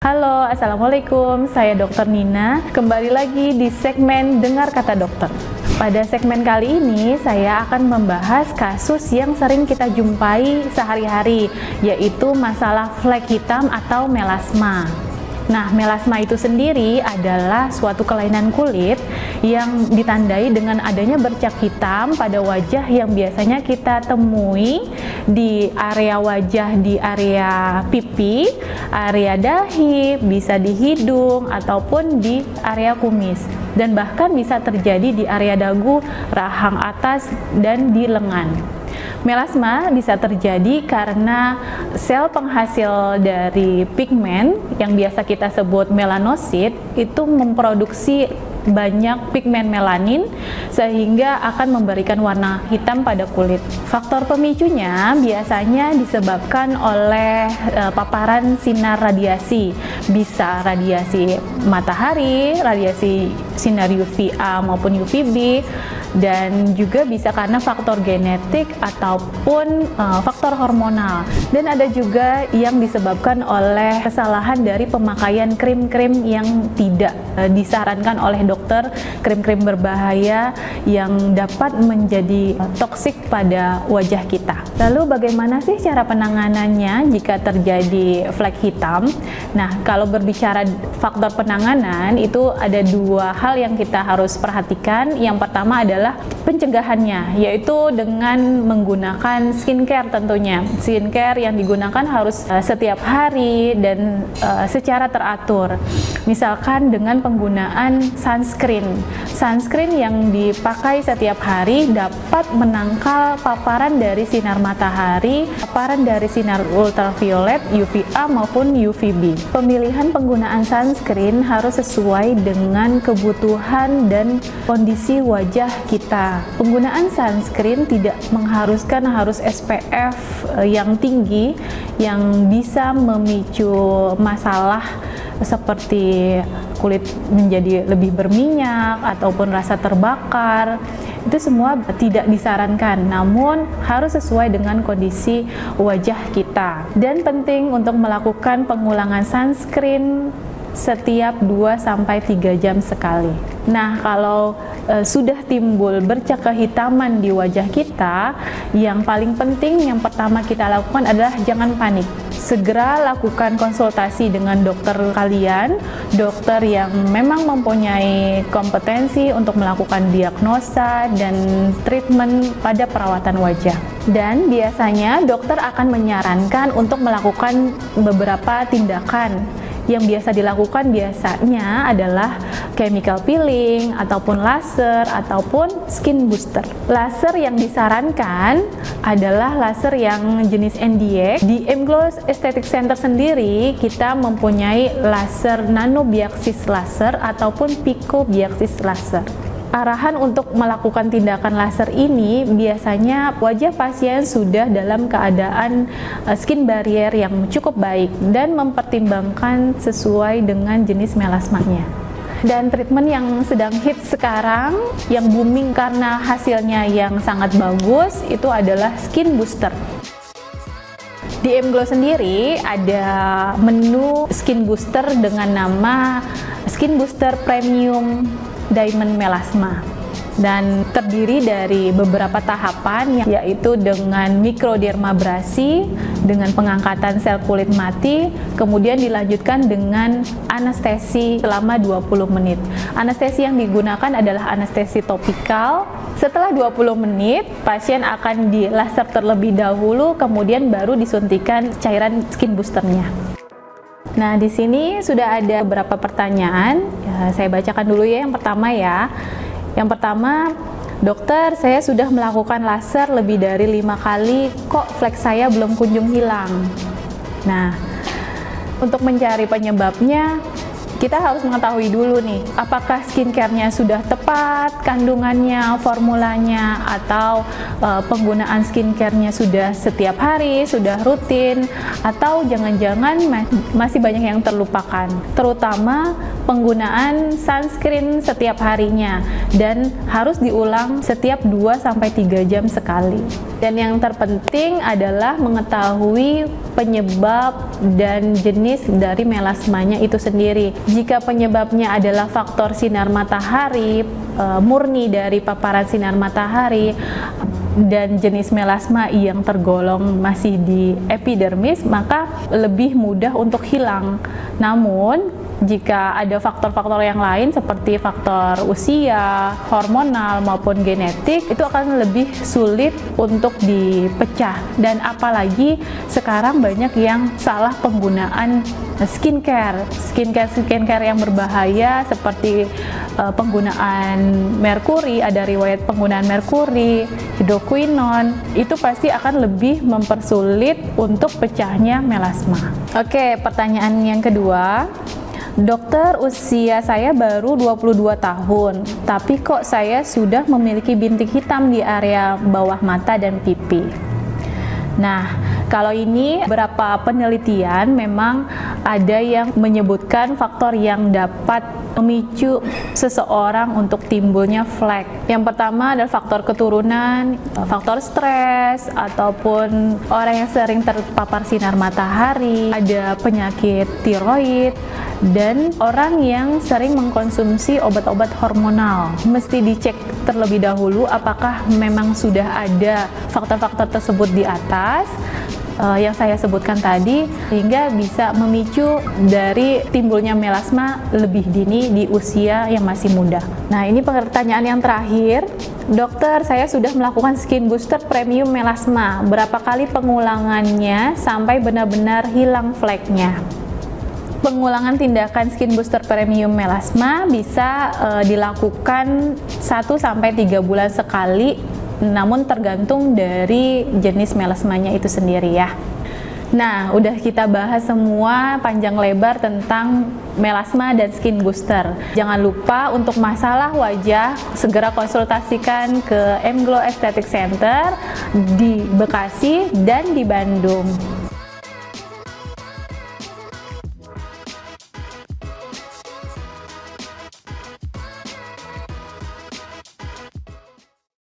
Halo, Assalamualaikum. Saya Dr. Nina. Kembali lagi di segmen Dengar Kata Dokter. Pada segmen kali ini, saya akan membahas kasus yang sering kita jumpai sehari-hari, yaitu masalah flek hitam atau melasma. Nah, melasma itu sendiri adalah suatu kelainan kulit yang ditandai dengan adanya bercak hitam pada wajah yang biasanya kita temui di area wajah, di area pipi, area dahi, bisa di hidung, ataupun di area kumis. Dan bahkan bisa terjadi di area dagu, rahang atas, dan di lengan. Melasma bisa terjadi karena sel penghasil dari pigmen yang biasa kita sebut melanosit itu memproduksi banyak pigmen melanin sehingga akan memberikan warna hitam pada kulit. Faktor pemicunya biasanya disebabkan oleh paparan sinar radiasi, bisa radiasi matahari, radiasi sinar UVA maupun UVB, dan juga bisa karena faktor genetik ataupun faktor hormonal. Dan ada juga yang disebabkan oleh kesalahan dari pemakaian krim-krim yang tidak disarankan oleh dokter, krim-krim berbahaya yang dapat menjadi toksik pada wajah kita. Lalu bagaimana sih cara penanganannya jika terjadi flek hitam? Nah, kalau berbicara faktor penanganan itu ada dua hal yang kita harus perhatikan. Yang pertama adalah pencegahannya, yaitu dengan menggunakan skincare tentunya. Skincare yang digunakan harus setiap hari dan secara teratur. Misalkan dengan penggunaan sunscreen. Sunscreen yang dipakai setiap hari dapat menangkal paparan dari sinar matahari, paparan dari sinar ultraviolet, UVA maupun UVB. Pemilihan penggunaan sunscreen harus sesuai dengan kebutuhan dan kondisi wajah kita. Penggunaan sunscreen tidak mengharuskan harus SPF yang tinggi yang bisa memicu masalah seperti kulit menjadi lebih berminyak ataupun rasa terbakar. Itu semua tidak disarankan, namun harus sesuai dengan kondisi wajah kita. Dan penting untuk melakukan pengulangan sunscreen setiap 2-3 jam sekali. Nah, kalau sudah timbul bercak kehitaman di wajah kita, yang paling penting yang pertama kita lakukan adalah jangan panik. Segera lakukan konsultasi dengan dokter kalian, dokter yang memang mempunyai kompetensi untuk melakukan diagnosa dan treatment pada perawatan wajah. Dan biasanya dokter akan menyarankan untuk melakukan beberapa tindakan. Yang biasa dilakukan biasanya adalah chemical peeling, ataupun laser, ataupun skin booster. Laser yang disarankan adalah laser yang jenis NDX. Di M-Glow Aesthetic Center sendiri, kita mempunyai laser nanobiaksis laser ataupun picobiaksis laser. Arahan untuk melakukan tindakan laser ini biasanya wajah pasien sudah dalam keadaan skin barrier yang cukup baik dan mempertimbangkan sesuai dengan jenis melasmanya. Dan treatment yang sedang hits sekarang, yang booming karena hasilnya yang sangat bagus, itu adalah skin booster. Di M-Glow sendiri ada menu skin booster dengan nama Skin Booster Premium Diamond Melasma, dan terdiri dari beberapa tahapan, yaitu dengan mikrodermabrasi, dengan pengangkatan sel kulit mati, kemudian dilanjutkan dengan anestesi selama 20 menit. Anestesi yang digunakan adalah anestesi topikal. Setelah 20 menit, pasien akan di laser terlebih dahulu, kemudian baru disuntikan cairan skin boosternya. Nah, di sini sudah ada beberapa pertanyaan. Saya bacakan dulu ya yang pertama ya. Yang pertama, dokter, saya sudah melakukan laser lebih dari 5 kali, kok flek saya belum kunjung hilang. Nah, untuk mencari penyebabnya, kita harus mengetahui dulu nih, apakah skincare-nya sudah tepat kandungannya, formulanya, atau penggunaan skincare-nya sudah setiap hari, sudah rutin, atau jangan-jangan masih banyak yang terlupakan, terutama penggunaan sunscreen setiap harinya dan harus diulang setiap 2-3 jam sekali. Dan yang terpenting adalah mengetahui penyebab dan jenis dari melasmanya itu sendiri. Jika penyebabnya adalah faktor sinar matahari, murni dari paparan sinar matahari, dan jenis melasma yang tergolong masih di epidermis, maka lebih mudah untuk hilang. Namun jika ada faktor-faktor yang lain seperti faktor usia, hormonal maupun genetik, itu akan lebih sulit untuk dipecah. Dan apalagi sekarang banyak yang salah penggunaan skincare yang berbahaya seperti penggunaan merkuri, ada riwayat penggunaan merkuri, hidroquinon, itu pasti akan lebih mempersulit untuk pecahnya melasma. Oke, pertanyaan yang kedua. Dokter, usia saya baru 22 tahun, tapi kok saya sudah memiliki bintik hitam di area bawah mata dan pipi. Nah, kalau ini beberapa penelitian memang ada yang menyebutkan faktor yang dapat memicu seseorang untuk timbulnya flek. Yang pertama adalah faktor keturunan, faktor stres, ataupun orang yang sering terpapar sinar matahari, ada penyakit tiroid, dan orang yang sering mengkonsumsi obat-obat hormonal. Mesti dicek terlebih dahulu apakah memang sudah ada faktor-faktor tersebut di atas yang saya sebutkan tadi, sehingga bisa memicu dari timbulnya melasma lebih dini di usia yang masih muda. Nah, ini pertanyaan yang terakhir. Dokter, saya sudah melakukan skin booster premium melasma. Berapa kali pengulangannya sampai benar-benar hilang fleknya? Pengulangan tindakan skin booster premium melasma bisa dilakukan 1-3 bulan sekali, namun tergantung dari jenis melasmanya itu sendiri ya. Nah, udah kita bahas semua panjang lebar tentang melasma dan skin booster. Jangan lupa untuk masalah wajah segera konsultasikan ke M Glow Aesthetic Center di Bekasi dan di Bandung.